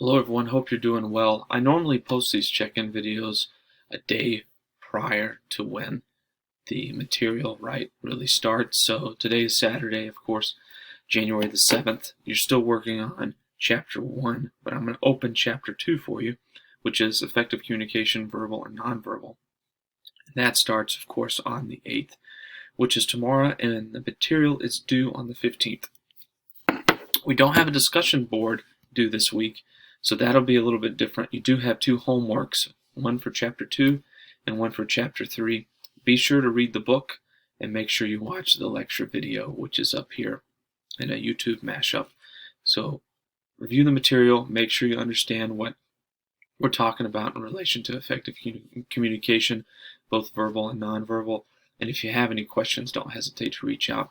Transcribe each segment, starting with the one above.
Hello everyone, hope you're doing well. I normally post these check-in videos a day prior to when the material really starts. So today is Saturday, of course, January the 7th. You're still working on chapter 1, but I'm going to open chapter 2 for you, which is effective communication, verbal and nonverbal. And that starts, of course, on the 8th, which is tomorrow, and the material is due on the 15th. We don't have a discussion board due this week, so that'll be a little bit different. You do have two homeworks, one for chapter 2 and one for chapter 3. Be sure to read the book and make sure you watch the lecture video, which is up here in a YouTube mashup. So review the material, make sure you understand what we're talking about in relation to effective communication, both verbal and nonverbal. And if you have any questions, don't hesitate to reach out.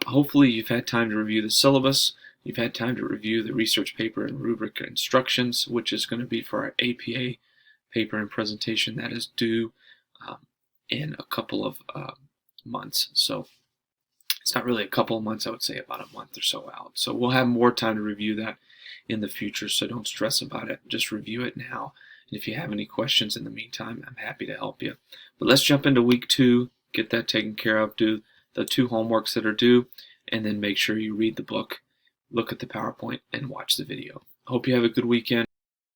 Hopefully you've had time to review the syllabus. You've had time to review the research paper and rubric instructions, which is going to be for our APA paper and presentation that is due in a couple of months. So it's not really a couple of months, I would say about a month or so out. So we'll have more time to review that in the future, so don't stress about it. Just review it now. And if you have any questions in the meantime, I'm happy to help you. But let's jump into week 2, get that taken care of, do the 2 homeworks that are due, and then make sure you read the book, look at the PowerPoint, and watch the video. Hope you have a good weekend.